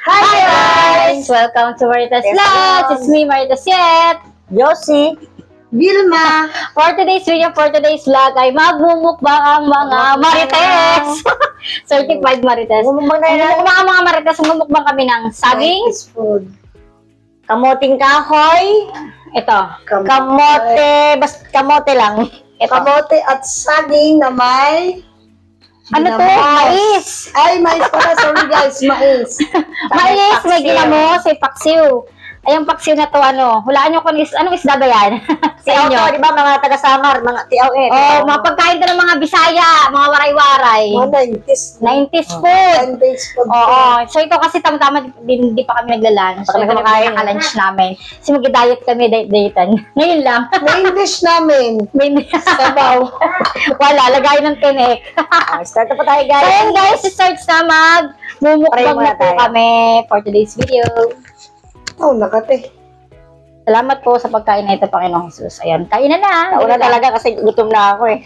Hi guys! Welcome to Maritas Vlog. It's me, Maritas Yet. Josie. Vilma. For today's video, for today's vlog ay magmumukbang ang mga Marites. Certified Marites. Mumukbang tayo ng Mga Marites, magmumukbang kami ng saging. Food. kamoting kahoy. Ito. Kamote. Basta kamote lang. Ito. Kamote at saging na may Ano to? ginamos. Mais. Ay, mais pala. Sorry guys, mais. Mais, may paksiw. ginamos, may paksiw. Ay, yung paksiw na to, hulaan nyo kung anong isda ba yan? Sa Tiaw inyo. to, di ba? Mga taga-Samar, mga tiaw eh. Oh, mga pagkain to ng mga Bisaya, mga waray-waray. Mga 90s. 90s food. 10 days food. Oo. So ito kasi tama-tama, hindi pa kami nagla-lunch. So Baka ito kumakain. yung lunch namin. Kasi mag-diet kami, datean. Ngayon lang. Main dish namin. May Sabaw. wala, lagay ng tinik. Start na po tayo, So guys. yun guys, starts na Try mumukbang muna na po tayo. kami for today's video. Oh, nakate. Salamat po sa pagkain na ito, Panginoong Jesus. Ayan, kain na na. Nauna talaga kasi gutom na ako eh.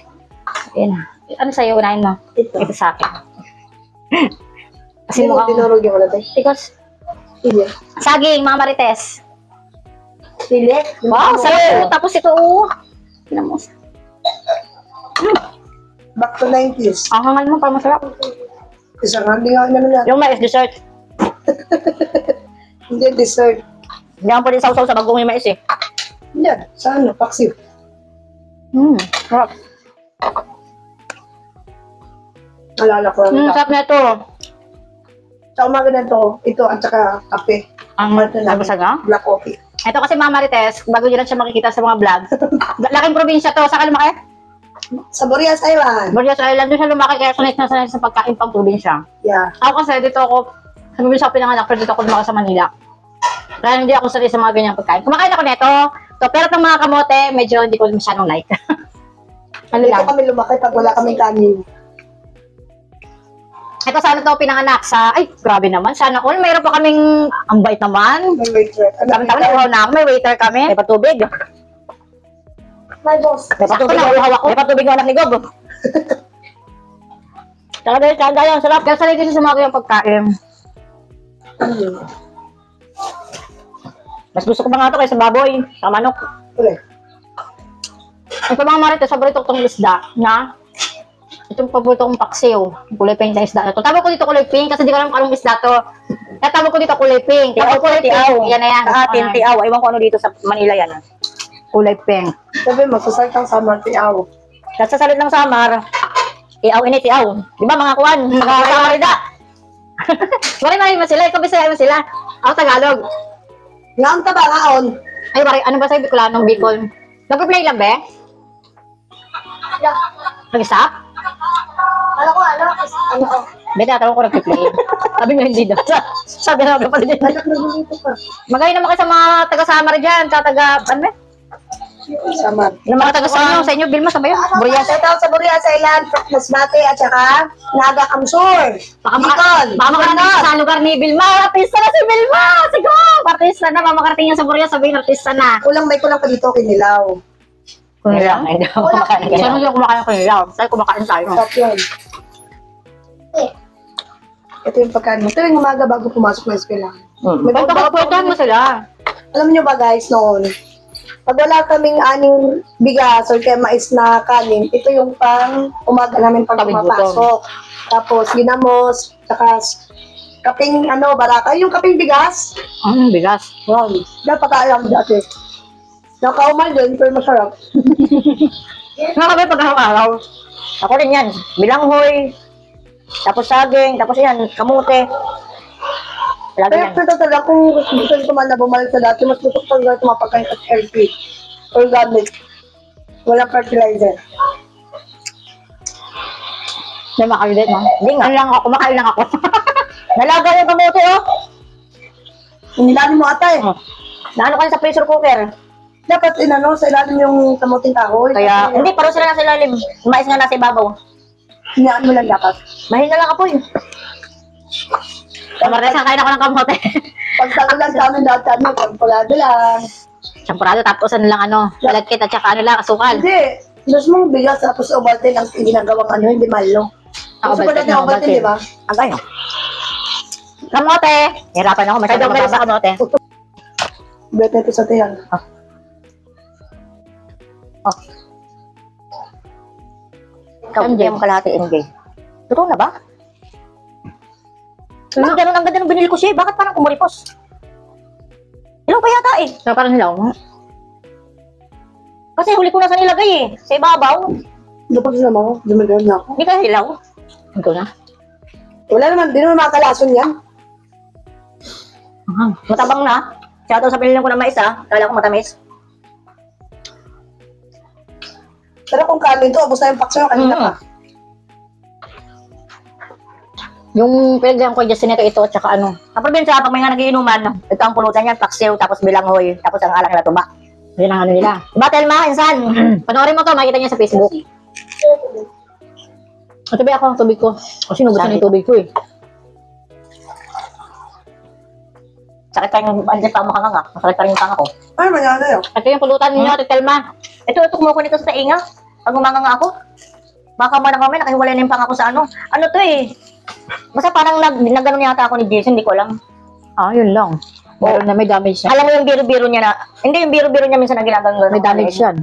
Ayan na. Ano sa'yo, unahin mo? Ito. Ito sa akin. Kasi Hindi mo mukhang... tinurog yung ulat eh. Because, Hindi. saging, mga Marites. Sili. Wow, sarap po. Tapos ito, Tingnan mo. Back to 90s. Ang hangal mo, parang masarap. Isang hindi nga naman yan. Yung mais dessert. Hindi, dessert. Hindi ako pwede sausaw sa bagong yung mais eh. Yan. Sa ano? Paksiw. Sarap. Alala ko lang. Sarap na ito. Sa umaga na ito at saka kape. Ang nabasa nga. Black coffee. Ito kasi mga Marites, bago nyo lang siya makikita sa mga vlog. Laking probinsya to. Saan ka lumaki? Sa Borias Island. Borias Island. Doon siya lumaki kaya sanay sa pagkain pang probinsya. Yeah. Ako kasi dito ako, sa probinsya ako pinanganak, pero dito ako lumaki sa Manila. Kaya hindi ako sanay sa mga ganyang pagkain. Kumakain ako nito. So, pero itong mga kamote, medyo hindi ko masyadong like. Ano Dito lang? kami lumaki pag wala kaming kanin. Ito sana to pinanganak sa, ay, grabe naman. Sana all, mayroon pa kaming, ang bait naman. May waitress. Sabi-sabi, nauhaw na ako, may waiter kami. May patubig. My boss. May patubig. Sakto na, hawak ko. May patubig ng anak ni Gob. Tsaka dahil tsaka yan, sarap. Kaya sanay kasi sa mga ganyang pagkain. Mas gusto ko pa nga ito kaysa baboy. Sa manok. Okay. Ito mga Marites, paborito kong isda na itong paborito kong paksiw. Kulay pink na isda na to. Tawag ko dito kulay pink kasi di ko alam kung anong isda to. Kaya tawag ko dito kulay pink. Tiaw Tapos to, kulay tiaw. pink. Yan na yan. Sa atin, tiaw. Ewan ko ano dito sa Manila yan. Kulay pink. Sabi mo, susart ang summer tiaw. At sa salit ng Samar, tiaw ini tiaw. Di ba mga kuwan? Mga Samarida. Mari mo sila. Ikaw Bisaya mo sila. Ako Tagalog. Nga ang tabangaon. Ay, ano ba sa Bicolanong Bicol? Nag-play lang ba? Yeah. Nag-stop? Ano ko? Beda, tawag ko nag-play. Sabi mo hindi daw. Sabi na pala din. Anak na dito pa. Magayon naman kayo sa mga taga-Samar dyan. Sa taga, ano ba? Summer. Yung mga taga sa inyo, Bilma, sabay yun. Burias. Shout out sa Burias Island, Masbate, at saka Naga Kamsur. Baka Bicol. makarating sa lugar ni Bilma. Artista na si Bilma! Sigo! Artista na, makarating yan sa Boreas, sabihin artista na. Kulang pa dito, Kinilaw. Kunilaw? Hindi ako kumakain Sino ganyan. yung kumakain ng kunilaw? Tayo kumakain tayo. Top yun. Ito yung pagkain mo. Tuwing umaga bago pumasok na eskwela. May Pwede ka pwede mo sila. Alam niyo ba guys, noon, pag wala kaming aning bigas or kaya mais na kanin, ito yung pang umaga namin pag Kaming pumapasok. Tapos ginamos, saka kaping baraka, yung kaping bigas. Bigas. Wow, dapat alam dati. Nakaumal din, pero masarap. Nakakabay pag araw-araw. Ako rin yan. Bilanghoy. Tapos saging. Tapos yan. Kamote. Lagi Pero yan. ito talaga, kung gusto ko man na bumalik sa dati, mas gusto ko talaga tumapagkain at healthy. Organic. Walang fertilizer. May makalit, no? Hindi nga. Ano lang ako, kumakain lang ako. Nalaga yung kamote, oh. Inilalim mo ata eh. Naano ka sa pressure cooker. Dapat sa ilalim yung kamuting kahoy. Kaya, hindi, parang sila nasa ilalim. Mais nga nasa ibabaw. Hinaan mo lang dapat. Mahina lang apoy. Martes, kain ako ng kamote. Pag tagulan sa amin dati, pagpagado lang. Champurado, tapos ano lang, malagkit at saka ano lang, asukal. Hindi. Mas mong bigas tapos Ovaltine ang ginagawang hindi malo. Ah, Gusto ko Ovaltine, natin Ovaltine, di ba? Agay. Kamote. Hirapan ako. Kaya daw Masyadong meron sa mababa. kamote. Bet na ito sa tiyan. Ikaw, MJ. hindi mo kalahati, MJ. Totoo na ba? Ang ganda nung binili ko siya. Bakit parang kumuripos? Ilaw pa yata eh. So, parang hilaw. Kasi huli ko na sa nilagay eh. Sa ibabaw. Dapat sinama ko, dumagawin na ako. Hindi ka hilaw. Ito na. Wala naman, di naman makakalason yan. Matabang na. Siya sa pinili ko na mais ah. Kala ko matamis. Pero kung kanin to, abos na yung pakso kanina pa. Yung pinagdahan ko just nito ito, tsaka ano. Ang probinsya, pag may nga nagiinuman, ito ang pulutan yan, paksiw, tapos bilanghoy, tapos ang alak na tuba. Yun ang ano nila. Batel ma, insan. Panoorin mo to, makikita niya sa Facebook. Ito ba ako ang tubig ko? Kasi nubos na yung tubig ko eh. Sakit pa yung andyan pa makanganga. Masakit pa rin yung panga ko. Ay, mangyari yun. Ito yung pulutan ninyo, Ate Telma. Ito kumuha ko nito sa tainga. Pag umanganga ako, baka man kami, nakahiwalay na yung panga ko sa ano. Ano to eh? Basta parang nag-ganon yata ako ni Jason, hindi ko alam. Ah, yun lang. Meron na may damage siya. Alam mo yung biro-biro niya na, hindi yung biro-biro niya minsan na ginaganon. May damage yan.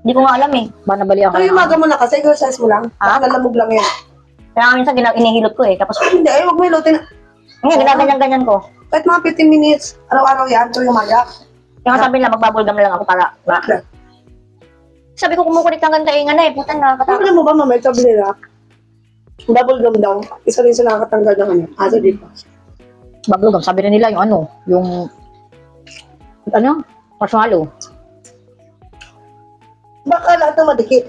Hindi ko nga alam eh. Ba nabali ako. Pero yung maga mo na kasi, exercise mo lang. Nakalamog lang yan. Kaya minsan inihilot ko eh. Tapos, Hindi, huwag mo ilutin. ngayon, ginaganyan-ganyan ko. Kahit mga 15 minutes, araw-araw yan, ito yung maga. Kaya nga sabi nila, magbabulgam na lang ako para, sabi ko kumukulit ng gantaingan na eh. Puta na, katakot. Alam mo ba, mamay, sabi nila, double gum daw. Isa rin sa nakakatanggal ng ano. Asa di pa. Bablogam, sabi na nila yung ano, yung marshmallow. Baka lahat na madikit.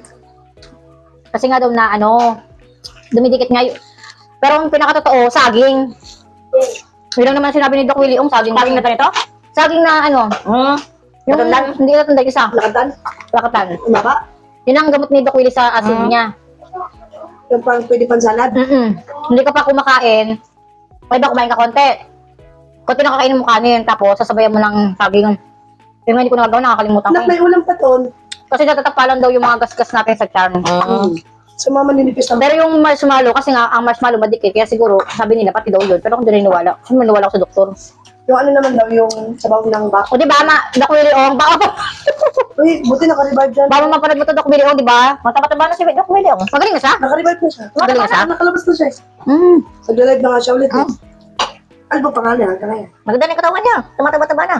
Kasi nga daw na dumidikit nga yun. Pero ang pinakatotoo, saging. Yun lang naman sinabi ni Doc Willie, saging. Saging na ito? Saging na yung Natundan? hindi natundan isa. Lakatan? Lakatan. Umaba? Yun ang gamot ni Doc Willie sa asin niya. Yung parang pwede pang salad. Hindi ka pa kumakain, pwede ba kumain ka konti? Konti na kakainin mo kanin, tapos sasabayan mo ng saging. Yung nga hindi ko nagagawa, nakakalimutan ko. Anak, may ulam pa ton. Kasi natatapalan daw yung mga gasgas natin sa tiyan. Sumama ninipis naman. Pero yung marshmallow, kasi nga ang marshmallow madikit, kaya siguro sabi nila pati daw yun. Pero kung di niniwala, kasi maniwala ko sa doktor. Yung ano naman daw, yung sabaw ng bako. O di ba, Doc Willie Ong, baka Uy, buti naka-revive dyan. mapanood mo to Doc Willie Ong, di ba? Mataba-taba na si Doc Willie. Magaling na siya? Naka-revive na siya. Magaling na siya? Nakalabas na siya. Mm. Nag-live na nga siya ulit. Ano ba pangalan? Kaya. Maganda na yung katawan niya. Tumataba-taba na.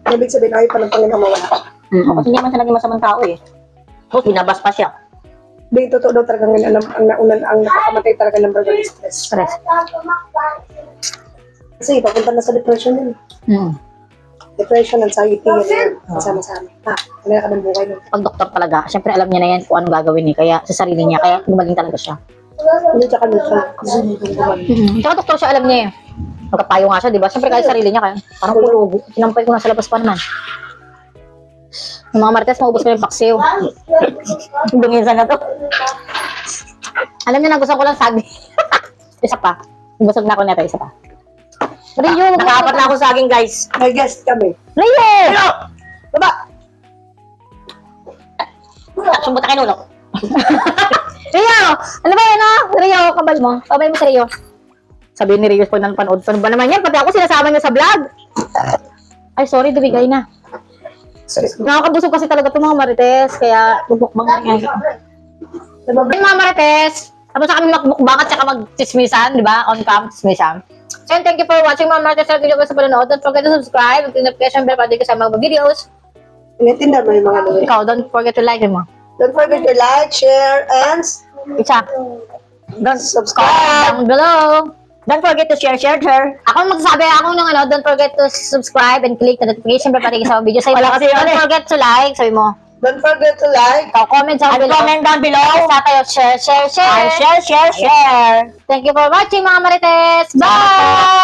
Ibig sabihin, ayaw pa ng Panginoon mawala. Kasi hindi man siya naging masamang tao eh. Tapos binabas pa siya. Bing, totoo daw talaga ngayon, ang nakakamatay talaga ng burger is stress. Stress. Kasi papunta na sa depression yun. Depression, anxiety, yan. Kasama-sama. Kaya ka ng buhay nun. Pag doktor talaga, syempre alam niya na yan kung anong gagawin niya, kaya sa sarili niya, kaya gumaling talaga siya. Hindi tsaka nito. Kasi hindi ko naman. Tsaka doktor siya, alam niya eh. Magkapayo nga siya, di ba? Syempre kaya sarili niya, kaya parang kulugo. Sinampay ko na sa labas pa naman. Yung mga marites, maubos ko yung paksiw. Dungisan na to. Alam niya, nagustuhan ko lang saging. Isa pa. Busog na ako nito, isa pa. Rio, Nakaapat na ako sa akin guys. May guest kami. Rio! Baba! Sumbot na kinulo. Rio! Ano ba yan, Rio, kabal mo. Kabal mo si Rio. Sabihin ni Rio pag nanpanood. Ano ba naman yan? Pati ako sinasama niya sa vlog. Ay, sorry, dubigay na. Nakakabusog kasi talaga itong mga marites. Kaya, bubukbang na nga. Yung mga marites, tapos sa kami makbukbang at saka mag-chismisan, di ba? On cam, chismisan. So, thank you for watching mga marites sa video ko sa panonood. Don't forget to subscribe. At notification bell para di ka sa mga videos. Initinda mo yung mga nanonood. Ikaw, don't forget to like mo. Don't forget to like, share, and Isa. Don't subscribe. Down below. Don't forget to share her. Ako magsasabi ako ng don't forget to subscribe and click the notification bell para di ka sa mga videos. Wala kasi yun Don't eh. forget to like. Sabi mo. Don't forget to like. Ikaw, comment down And below. comment down below. Basta tayo, share. And share. Thank you for watching mga marites. Bye!